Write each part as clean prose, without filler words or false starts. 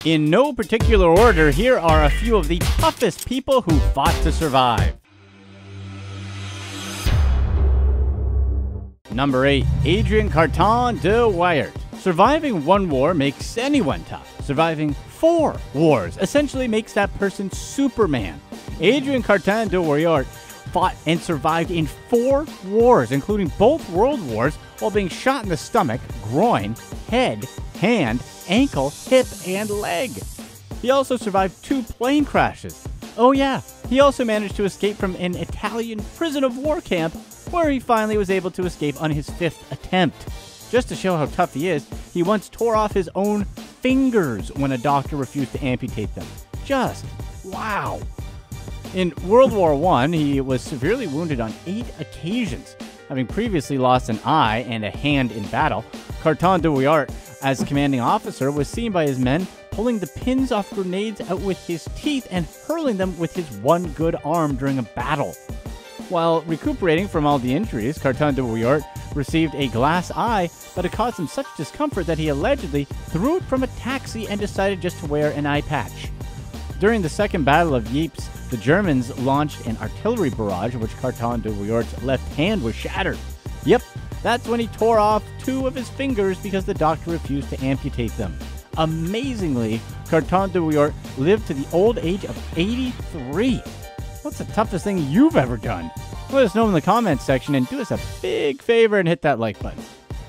In no particular order, here are a few of the toughest people who fought to survive. Number 8. Adrian Carton de Wiart. Surviving one war makes anyone tough. Surviving 4 wars essentially makes that person Superman. Adrian Carton de Wiart fought and survived in 4 wars, including both world wars, while being shot in the stomach, groin, head, hand, ankle, hip, and leg. He also survived 2 plane crashes. Oh yeah, he also managed to escape from an Italian prison of war camp, where he finally was able to escape on his 5th attempt. Just to show how tough he is, he once tore off his own fingers when a doctor refused to amputate them. Just wow. In World War I, he was severely wounded on 8 occasions. Having previously lost an eye and a hand in battle, Carton de Wiart, as commanding officer, was seen by his men pulling the pins off grenades out with his teeth and hurling them with his one good arm during a battle. While recuperating from all the injuries, Carton de Wiart received a glass eye, but it caused him such discomfort that he allegedly threw it from a taxi and decided just to wear an eye patch. During the Second Battle of Ypres, the Germans launched an artillery barrage in which Carton de Wiart's left hand was shattered. Yep, that's when he tore off 2 of his fingers because the doctor refused to amputate them. Amazingly, Carton de Wiart lived to the old age of 83. What's the toughest thing you've ever done? Let us know in the comments section and do us a big favor and hit that like button.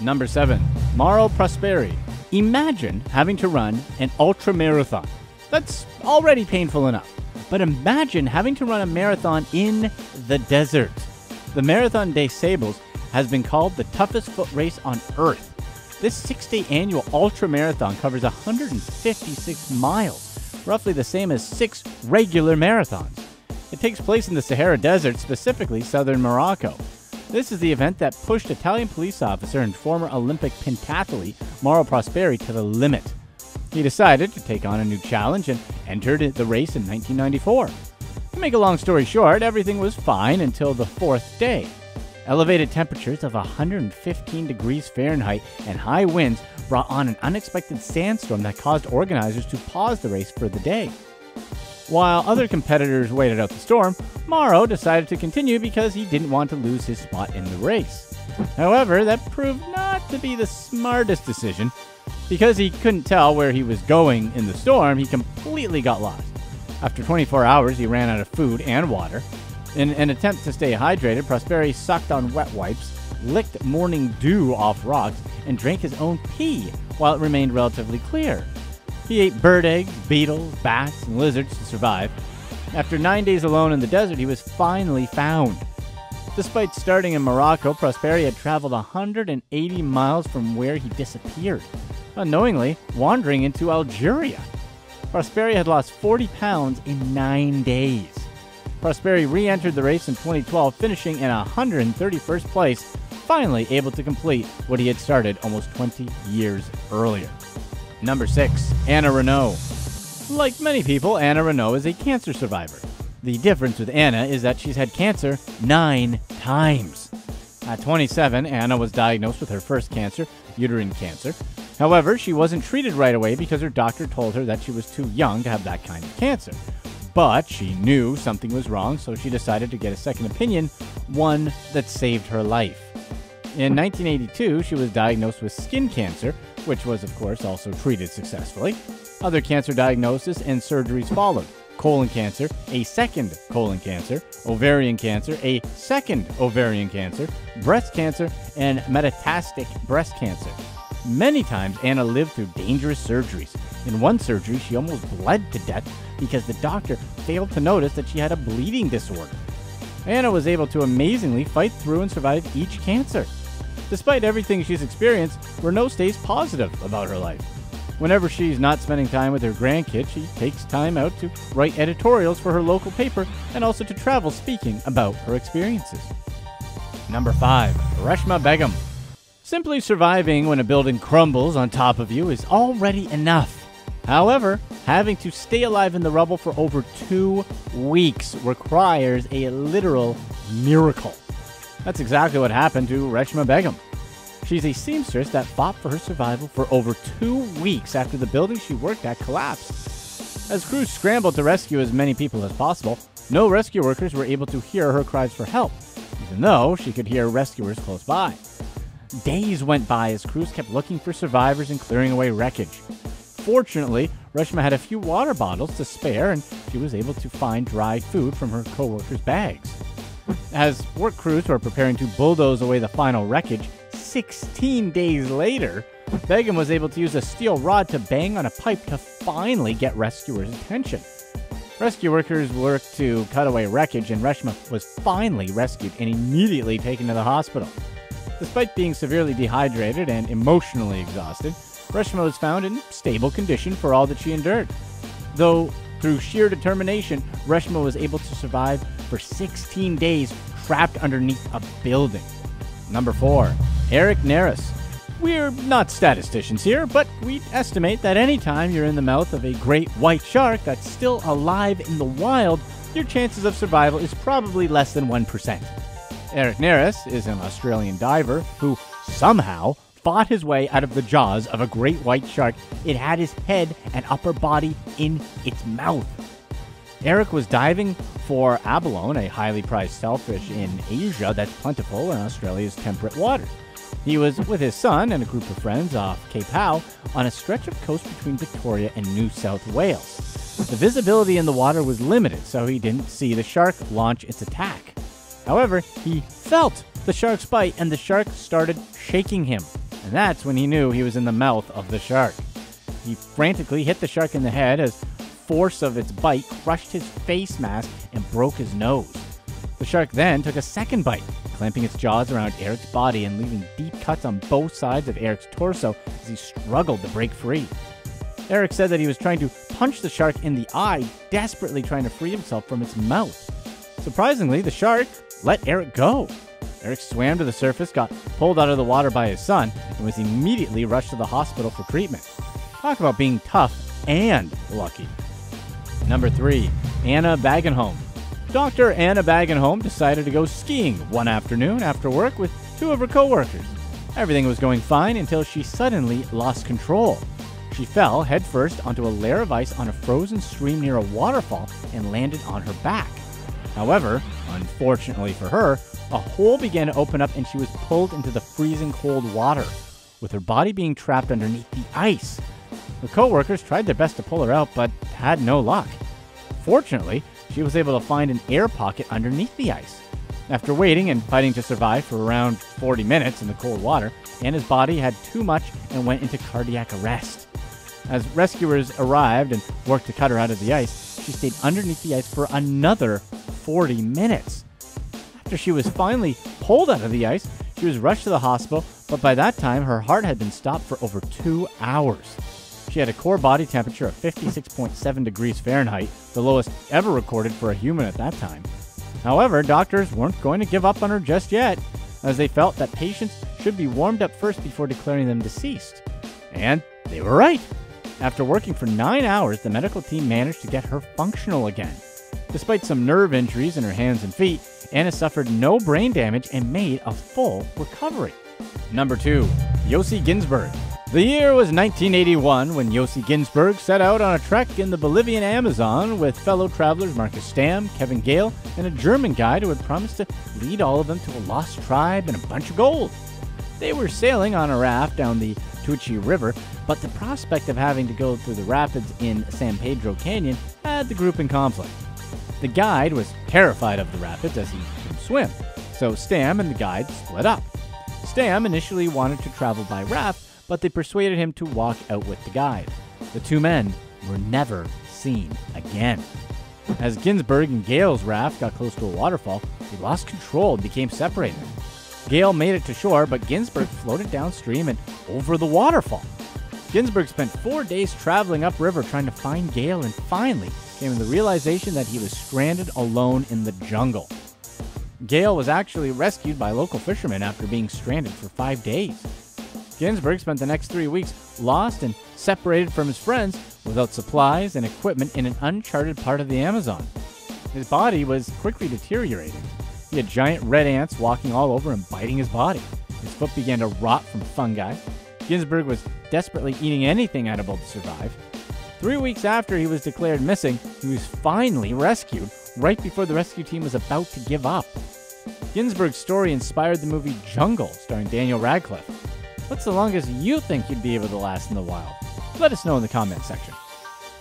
Number 7. MAURO PROSPERI. Imagine having to run an ultra marathon. That's already painful enough. But imagine having to run a marathon in the desert. The Marathon des Sables has been called the toughest foot race on Earth. This 6-day annual ultra marathon covers 156 miles, roughly the same as 6 regular marathons. It takes place in the Sahara Desert, specifically southern Morocco. This is the event that pushed Italian police officer and former Olympic pentathlete MAURO PROSPERI to the limit. He decided to take on a new challenge and entered the race in 1994. To make a long story short, everything was fine until the 4th day. Elevated temperatures of 115 degrees Fahrenheit and high winds brought on an unexpected sandstorm that caused organizers to pause the race for the day. While other competitors waited out the storm, MAURO decided to continue because he didn't want to lose his spot in the race. However, that proved not to be the smartest decision. Because he couldn't tell where he was going in the storm, he completely got lost. After 24 hours, he ran out of food and water. In an attempt to stay hydrated, Prosperi sucked on wet wipes, licked morning dew off rocks, and drank his own pee while it remained relatively clear. He ate bird eggs, beetles, bats, and lizards to survive. After 9 days alone in the desert, he was finally found. Despite starting in Morocco, Prosperi had traveled 180 miles from where he disappeared, unknowingly wandering into Algeria. Prosperi had lost 40 pounds in 9 days. Prosperi re-entered the race in 2012, finishing in 131st place, finally able to complete what he had started almost 20 years earlier. Number 6. Anna Renault. Like many people, Anna Renault is a cancer survivor. The difference with Anna is that she's had cancer 9 times. At 27, Anna was diagnosed with her first cancer, uterine cancer. However, she wasn't treated right away because her doctor told her that she was too young to have that kind of cancer. But she knew something was wrong, so she decided to get a second opinion, one that saved her life. In 1982, she was diagnosed with skin cancer, which was, of course, also treated successfully. Other cancer diagnoses and surgeries followed. Colon cancer, a second colon cancer, ovarian cancer, a second ovarian cancer, breast cancer, and metastatic breast cancer. Many times, Anna lived through dangerous surgeries. In one surgery, she almost bled to death because the doctor failed to notice that she had a bleeding disorder. Anna was able to amazingly fight through and survive each cancer. Despite everything she's experienced, Renault stays positive about her life. Whenever she's not spending time with her grandkids, she takes time out to write editorials for her local paper and also to travel speaking about her experiences. Number 5. RESHMA BEGUM. Simply surviving when a building crumbles on top of you is already enough. However, having to stay alive in the rubble for over 2 weeks requires a literal miracle. That's exactly what happened to RESHMA BEGUM. She's a seamstress that fought for her survival for over 2 weeks after the building she worked at collapsed. As crews scrambled to rescue as many people as possible, no rescue workers were able to hear her cries for help, even though she could hear rescuers close by. Days went by as crews kept looking for survivors and clearing away wreckage. Fortunately, RESHMA had a few water bottles to spare, and she was able to find dried food from her co-workers' bags. As work crews were preparing to bulldoze away the final wreckage, 16 days later, BEGUM was able to use a steel rod to bang on a pipe to finally get rescuers' attention. Rescue workers worked to cut away wreckage, and RESHMA was finally rescued and immediately taken to the hospital. Despite being severely dehydrated and emotionally exhausted, RESHMA was found in stable condition for all that she endured. Though, through sheer determination, RESHMA was able to survive for 16 days trapped underneath a building. Number 4. Eric NERHUS. We're not statisticians here, but we estimate that anytime you're in the mouth of a great white shark that's still alive in the wild, your chances of survival is probably less than 1%. Eric NERHUS is an Australian diver who somehow fought his way out of the jaws of a great white shark. It had his head and upper body in its mouth. Eric was diving for abalone, a highly prized shellfish in Asia that's plentiful in Australia's temperate waters. He was with his son and a group of friends off Cape Howe on a stretch of coast between Victoria and New South Wales. The visibility in the water was limited, so he didn't see the shark launch its attack. However, he felt the shark's bite, and the shark started shaking him. And that's when he knew he was in the mouth of the shark. He frantically hit the shark in the head as force of its bite crushed his face mask and broke his nose. The shark then took a second bite, clamping its jaws around Eric's body and leaving deep cuts on both sides of Eric's torso as he struggled to break free. Eric said that he was trying to punch the shark in the eye, desperately trying to free himself from its mouth. Surprisingly, the shark let Eric go. Eric swam to the surface, got pulled out of the water by his son, and was immediately rushed to the hospital for treatment. Talk about being tough and lucky. Number 3. Anna BAGENHOLM. Dr. Anna BAGENHOLM decided to go skiing one afternoon after work with 2 of her co-workers. Everything was going fine until she suddenly lost control. She fell headfirst onto a layer of ice on a frozen stream near a waterfall and landed on her back. However, unfortunately for her, a hole began to open up and she was pulled into the freezing cold water, with her body being trapped underneath the ice. Her co-workers tried their best to pull her out, but had no luck. Fortunately, she was able to find an air pocket underneath the ice. After waiting and fighting to survive for around 40 minutes in the cold water, Anna's body had too much and went into cardiac arrest. As rescuers arrived and worked to cut her out of the ice, she stayed underneath the ice for another 40 minutes. After she was finally pulled out of the ice, she was rushed to the hospital, but by that time her heart had been stopped for over 2 hours. She had a core body temperature of 56.7 degrees Fahrenheit, the lowest ever recorded for a human at that time. However, doctors weren't going to give up on her just yet, as they felt that patients should be warmed up first before declaring them deceased. And they were right. After working for 9 hours, the medical team managed to get her functional again. Despite some nerve injuries in her hands and feet, Anna suffered no brain damage and made a full recovery. Number 2. YOSSI GHINSBERG. The year was 1981 when YOSSI GHINSBERG set out on a trek in the Bolivian Amazon with fellow travelers Marcus Stamm, Kevin Gale, and a German guide who had promised to lead all of them to a lost tribe and a bunch of gold. They were sailing on a raft down the Tuchi River, but the prospect of having to go through the rapids in San Pedro Canyon had the group in conflict. The guide was terrified of the rapids as he couldn't swim, so Stamm and the guide split up. Stamm initially wanted to travel by raft, but they persuaded him to walk out with the guide. The 2 men were never seen again. As GHINSBERG and Gale's raft got close to a waterfall, they lost control and became separated. Gale made it to shore, but GHINSBERG floated downstream and over the waterfall. GHINSBERG spent 4 days traveling upriver trying to find Gale, and finally came to the realization that he was stranded alone in the jungle. Gale was actually rescued by local fishermen after being stranded for 5 days. GHINSBERG spent the next 3 weeks lost and separated from his friends without supplies and equipment in an uncharted part of the Amazon. His body was quickly deteriorating. He had giant red ants walking all over and biting his body. His foot began to rot from fungi. GHINSBERG was desperately eating anything edible to survive. 3 weeks after he was declared missing, he was finally rescued, right before the rescue team was about to give up. GHINSBERG's story inspired the movie Jungle, starring Daniel Radcliffe. What's the longest you think you'd be able to last in the wild? Let us know in the comment section.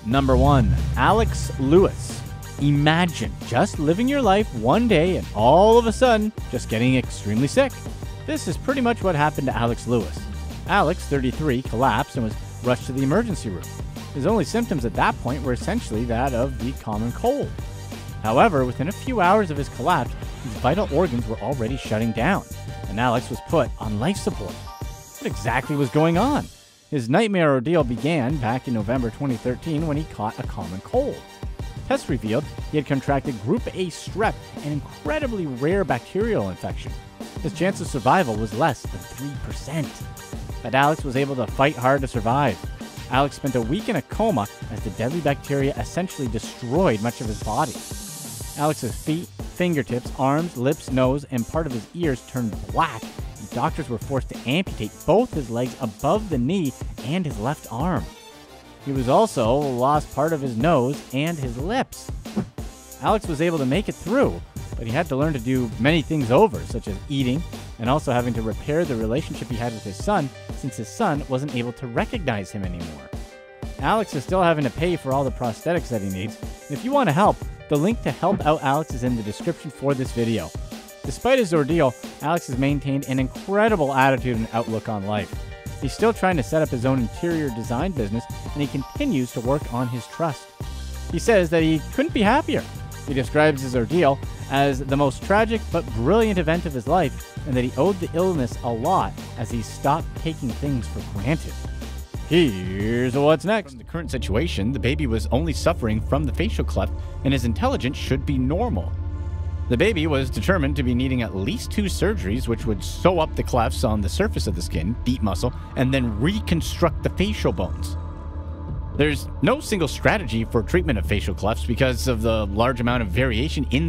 Number 1. Alex Lewis. Imagine just living your life one day and all of a sudden just getting extremely sick. This is pretty much what happened to Alex Lewis. Alex, 33, collapsed and was rushed to the emergency room. His only symptoms at that point were essentially that of the common cold. However, within a few hours of his collapse, his vital organs were already shutting down, and Alex was put on life support. What exactly was going on? His nightmare ordeal began back in November 2013 when he caught a common cold. Tests revealed he had contracted Group A strep, an incredibly rare bacterial infection. His chance of survival was less than 3%. But Alex was able to fight hard to survive. Alex spent a week in a coma as the deadly bacteria essentially destroyed much of his body. Alex's feet, fingertips, arms, lips, nose, and part of his ears turned black, and doctors were forced to amputate both his legs above the knee and his left arm. He was also lost part of his nose and his lips. Alex was able to make it through, but he had to learn to do many things over, such as eating, and also having to repair the relationship he had with his son, since his son wasn't able to recognize him anymore. Alex is still having to pay for all the prosthetics that he needs, and if you want to help, the link to help out Alex is in the description for this video. Despite his ordeal, Alex has maintained an incredible attitude and outlook on life. He's still trying to set up his own interior design business, and he continues to work on his trust. He says that he couldn't be happier. He describes his ordeal as the most tragic but brilliant event of his life, and that he owed the illness a lot as he stopped taking things for granted. Here's what's next. From the current situation, the baby was only suffering from the facial cleft, and his intelligence should be normal. The baby was determined to be needing at least 2 surgeries, which would sew up the clefts on the surface of the skin, deep muscle, and then reconstruct the facial bones. There's no single strategy for treatment of facial clefts because of the large amount of variation in the